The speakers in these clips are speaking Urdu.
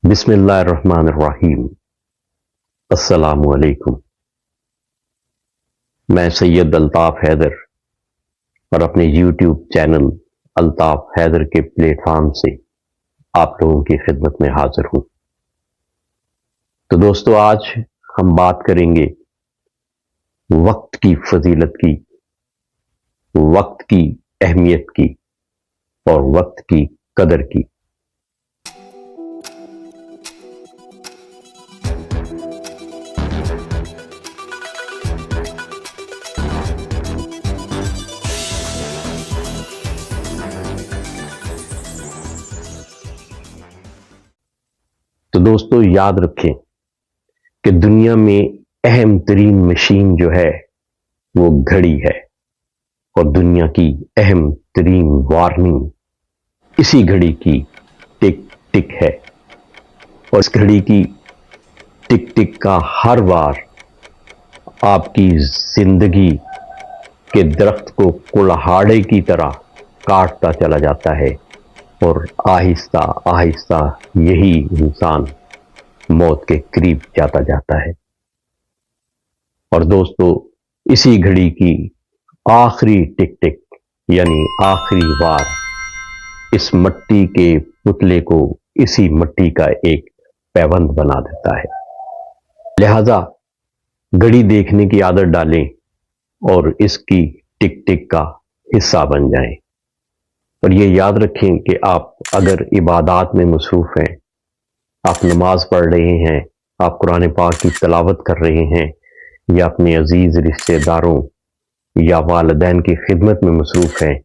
بسم اللہ الرحمن الرحیم۔ السلام علیکم۔ میں سید الطاف حیدر اور اپنے یوٹیوب چینل الطاف حیدر کے پلیٹ فارم سے آپ لوگوں کی خدمت میں حاضر ہوں۔ تو دوستو، آج ہم بات کریں گے وقت کی فضیلت کی، وقت کی اہمیت کی اور وقت کی قدر کی۔ تو دوستو، یاد رکھیں کہ دنیا میں اہم ترین مشین جو ہے وہ گھڑی ہے، اور دنیا کی اہم ترین وارننگ اسی گھڑی کی ٹک ٹک ہے، اور اس گھڑی کی ٹک ٹک کا ہر بار آپ کی زندگی کے درخت کو کلہاڑے کی طرح کاٹتا چلا جاتا ہے، اور آہستہ آہستہ یہی انسان موت کے قریب جاتا جاتا ہے۔ اور دوستو، اسی گھڑی کی آخری ٹک ٹک یعنی آخری وار اس مٹی کے پتلے کو اسی مٹی کا ایک پیوند بنا دیتا ہے۔ لہذا گھڑی دیکھنے کی عادت ڈالیں اور اس کی ٹک ٹک کا حصہ بن جائیں، اور یہ یاد رکھیں کہ آپ اگر عبادات میں مصروف ہیں، آپ نماز پڑھ رہے ہیں، آپ قرآن پاک کی تلاوت کر رہے ہیں، یا اپنے عزیز رشتہ داروں یا والدین کی خدمت میں مصروف ہیں،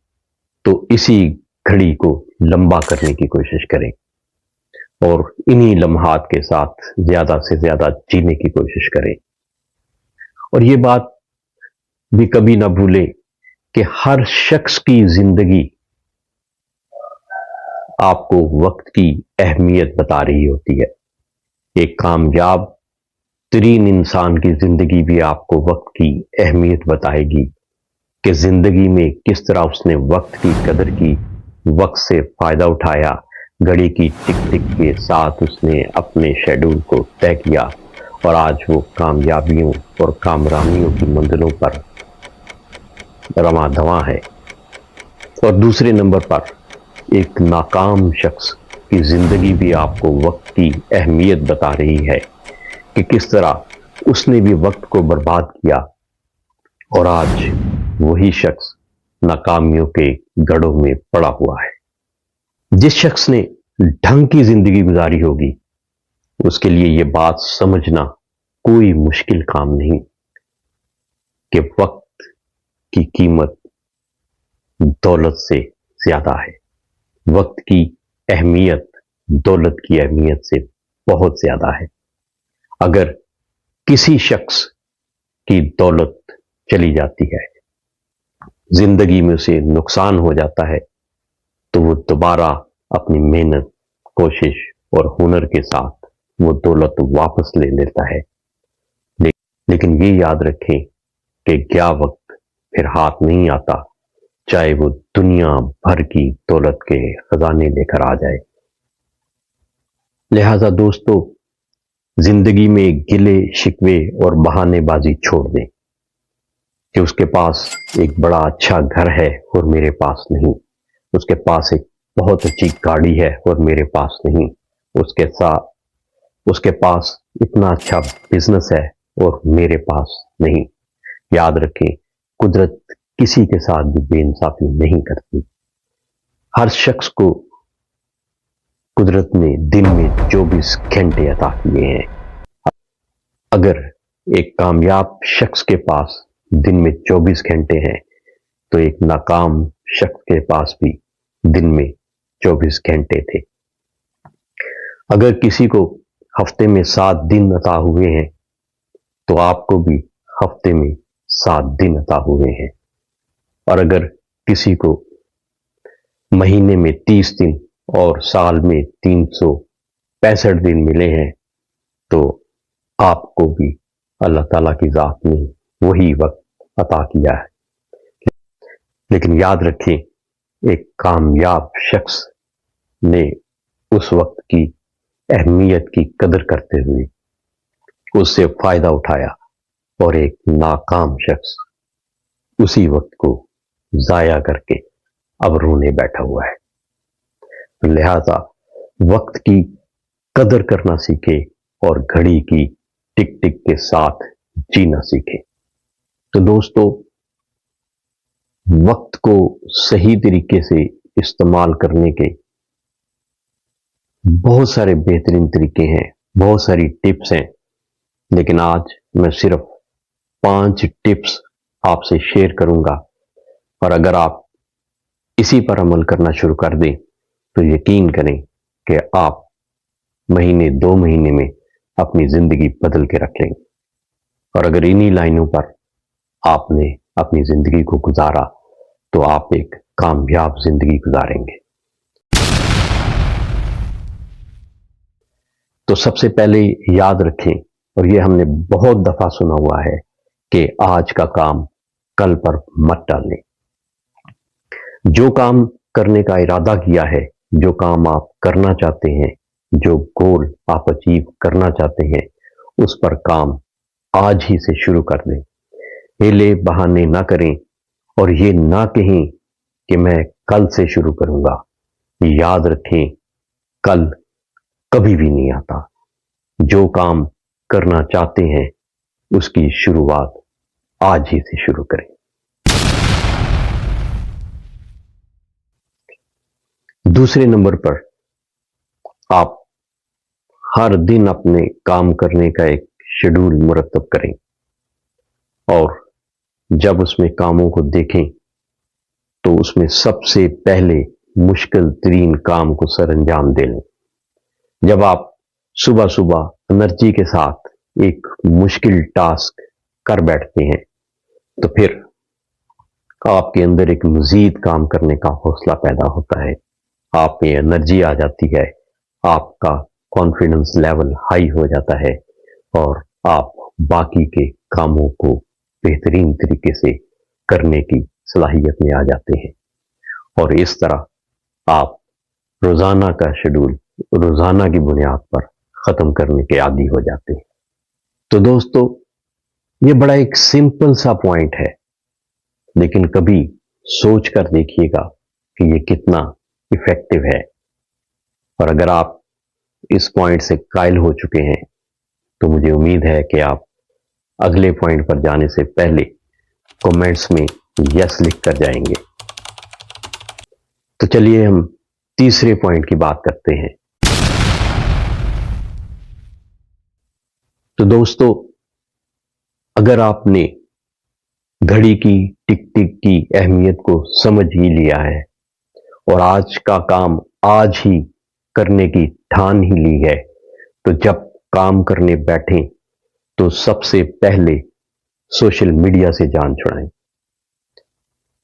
تو اسی گھڑی کو لمبا کرنے کی کوشش کریں اور انہی لمحات کے ساتھ زیادہ سے زیادہ جینے کی کوشش کریں۔ اور یہ بات بھی کبھی نہ بھولیں کہ ہر شخص کی زندگی آپ کو وقت کی اہمیت بتا رہی ہوتی ہے۔ ایک کامیاب ترین انسان کی زندگی بھی آپ کو وقت کی اہمیت بتائے گی کہ زندگی میں کس طرح اس نے وقت کی قدر کی، وقت سے فائدہ اٹھایا، گھڑی کی ٹک ٹک کے ساتھ اس نے اپنے شیڈول کو طے کیا، اور آج وہ کامیابیوں اور کامرانیوں کی منزلوں پر رواں دواں ہے۔ اور دوسرے نمبر پر ایک ناکام شخص کی زندگی بھی آپ کو وقت کی اہمیت بتا رہی ہے کہ کس طرح اس نے بھی وقت کو برباد کیا، اور آج وہی شخص ناکامیوں کے گڑھوں میں پڑا ہوا ہے۔ جس شخص نے ڈھنگ کی زندگی گزاری ہوگی، اس کے لیے یہ بات سمجھنا کوئی مشکل کام نہیں کہ وقت کی قیمت دولت سے زیادہ ہے، وقت کی اہمیت دولت کی اہمیت سے بہت زیادہ ہے۔ اگر کسی شخص کی دولت چلی جاتی ہے، زندگی میں اسے نقصان ہو جاتا ہے، تو وہ دوبارہ اپنی محنت، کوشش اور ہنر کے ساتھ وہ دولت واپس لے لیتا ہے۔ لیکن یہ یاد رکھیں کہ گیا وقت پھر ہاتھ نہیں آتا، چاہے وہ دنیا بھر کی دولت کے خزانے لے کر آ جائے۔ لہذا دوستو، زندگی میں گلے شکوے اور بہانے بازی چھوڑ دیں کہ اس کے پاس ایک بڑا اچھا گھر ہے اور میرے پاس نہیں، اس کے پاس ایک بہت اچھی گاڑی ہے اور میرے پاس نہیں، اس کے پاس اتنا اچھا بزنس ہے اور میرے پاس نہیں۔ یاد رکھیں، قدرت کسی کے ساتھ بھی بے انصافی نہیں کرتی۔ ہر شخص کو قدرت نے دن میں 24 گھنٹے عطا کیے ہیں۔ اگر ایک کامیاب شخص کے پاس دن میں 24 گھنٹے ہیں، تو ایک ناکام شخص کے پاس بھی دن میں 24 گھنٹے تھے۔ اگر کسی کو ہفتے میں 7 دن عطا ہوئے ہیں، تو آپ کو بھی ہفتے میں 7 دن عطا ہوئے ہیں۔ اور اگر کسی کو مہینے میں 30 دن اور سال میں 365 دن ملے ہیں، تو آپ کو بھی اللہ تعالیٰ کی ذات نے وہی وقت عطا کیا ہے۔ لیکن یاد رکھیں، ایک کامیاب شخص نے اس وقت کی اہمیت کی قدر کرتے ہوئے اس سے فائدہ اٹھایا اور ایک ناکام شخص اسی وقت کو ضائع کر کے اب رونے بیٹھا ہوا ہے۔ لہذا وقت کی قدر کرنا سیکھے اور گھڑی کی ٹک ٹک کے ساتھ جینا سیکھے۔ تو دوستو، وقت کو صحیح طریقے سے استعمال کرنے کے بہت سارے بہترین طریقے ہیں، بہت ساری ٹپس ہیں، لیکن آج میں صرف 5 ٹپس آپ سے شیئر کروں گا، اور اگر آپ اسی پر عمل کرنا شروع کر دیں تو یقین کریں کہ آپ مہینے 2 مہینے میں اپنی زندگی بدل کے رکھ لیں گے، اور اگر انہی لائنوں پر آپ نے اپنی زندگی کو گزارا تو آپ ایک کامیاب زندگی گزاریں گے۔ تو سب سے پہلے یاد رکھیں، اور یہ ہم نے بہت دفعہ سنا ہوا ہے، کہ آج کا کام کل پر مت ڈالیں۔ جو کام کرنے کا ارادہ کیا ہے، جو کام آپ کرنا چاہتے ہیں، جو گول آپ اچیو کرنا چاہتے ہیں، اس پر کام آج ہی سے شروع کر دیں۔ ہیلے بہانے نہ کریں اور یہ نہ کہیں کہ میں کل سے شروع کروں گا۔ یاد رکھیں، کل کبھی بھی نہیں آتا۔ جو کام کرنا چاہتے ہیں اس کی شروعات آج ہی سے شروع کریں۔ دوسرے نمبر پر، آپ ہر دن اپنے کام کرنے کا ایک شیڈول مرتب کریں، اور جب اس میں کاموں کو دیکھیں تو اس میں سب سے پہلے مشکل ترین کام کو سر انجام دے لیں۔ جب آپ صبح صبح انرجی کے ساتھ ایک مشکل ٹاسک کر بیٹھتے ہیں تو پھر آپ کے اندر ایک مزید کام کرنے کا حوصلہ پیدا ہوتا ہے، آپ میں انرجی آ جاتی ہے، آپ کا کانفیڈنس لیول ہائی ہو جاتا ہے، اور آپ باقی کے کاموں کو بہترین طریقے سے کرنے کی صلاحیت میں آ جاتے ہیں، اور اس طرح آپ روزانہ کا شیڈول روزانہ کی بنیاد پر ختم کرنے کے عادی ہو جاتے ہیں۔ تو دوستو، یہ بڑا ایک سمپل سا پوائنٹ ہے، لیکن کبھی سوچ کر دیکھیے گا کہ یہ کتنا ایفیکٹو ہے، اور اگر آپ اس پوائنٹ سے قائل ہو چکے ہیں تو مجھے امید ہے کہ آپ اگلے پوائنٹ پر جانے سے پہلے کمنٹس میں یس لکھ کر جائیں گے۔ تو چلیے ہم تیسرے پوائنٹ کی بات کرتے ہیں۔ تو دوستو، اگر آپ نے گھڑی کی ٹک ٹک کی اہمیت کو سمجھ ہی لیا ہے اور آج کا کام آج ہی کرنے کی ٹھان ہی لی ہے، تو جب کام کرنے بیٹھیں تو سب سے پہلے سوشل میڈیا سے جان چھڑائیں،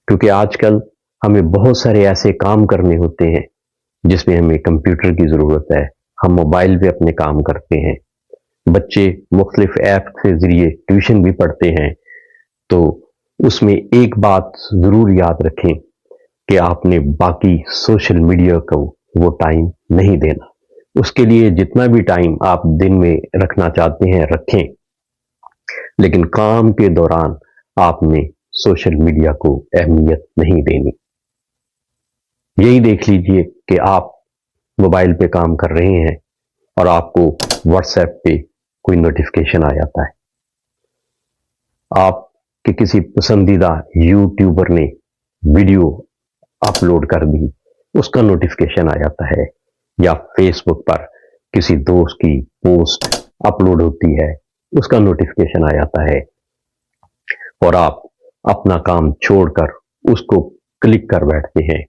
کیونکہ آج کل ہمیں بہت سارے ایسے کام کرنے ہوتے ہیں جس میں ہمیں کمپیوٹر کی ضرورت ہے، ہم موبائل پہ اپنے کام کرتے ہیں، بچے مختلف ایپ کے ذریعے ٹیوشن بھی پڑھتے ہیں، تو اس میں ایک بات ضرور یاد رکھیں کہ آپ نے باقی سوشل میڈیا کو وہ ٹائم نہیں دینا۔ اس کے لیے جتنا بھی ٹائم آپ دن میں رکھنا چاہتے ہیں رکھیں، لیکن کام کے دوران آپ نے سوشل میڈیا کو اہمیت نہیں دینی۔ یہی دیکھ لیجئے کہ آپ موبائل پہ کام کر رہے ہیں اور آپ کو واٹس ایپ پہ کوئی نوٹیفیکیشن آ جاتا ہے، آپ کے کسی پسندیدہ یوٹیوبر نے ویڈیو اپلوڈ کر دی، اس کا نوٹیفیکیشن آ جاتا ہے، یا فیس بک پر کسی دوست کی پوسٹ اپلوڈ ہوتی ہے، اس کا نوٹیفیکیشن آ جاتا ہے، اور آپ اپنا کام چھوڑ کر اس کو کلک کر بیٹھتے ہیں،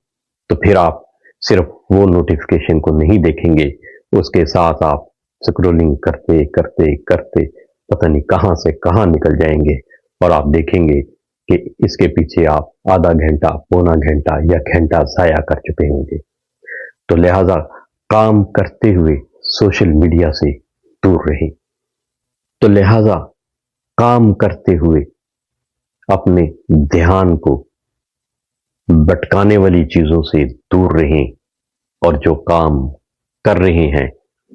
تو پھر آپ صرف وہ نوٹیفیکیشن کو نہیں دیکھیں گے، اس کے ساتھ آپ سکرولنگ کرتے کرتے کرتے پتہ نہیں کہاں سے کہاں نکل جائیں گے، اور آپ دیکھیں گے کہ اس کے پیچھے آپ آدھا گھنٹہ، پونا گھنٹہ یا گھنٹہ ضائع کر چکے ہوں گے۔ تو لہذا کام کرتے ہوئے سوشل میڈیا سے دور رہیں۔ تو لہذا کام کرتے ہوئے اپنے دھیان کو بھٹکانے والی چیزوں سے دور رہیں، اور جو کام کر رہے ہیں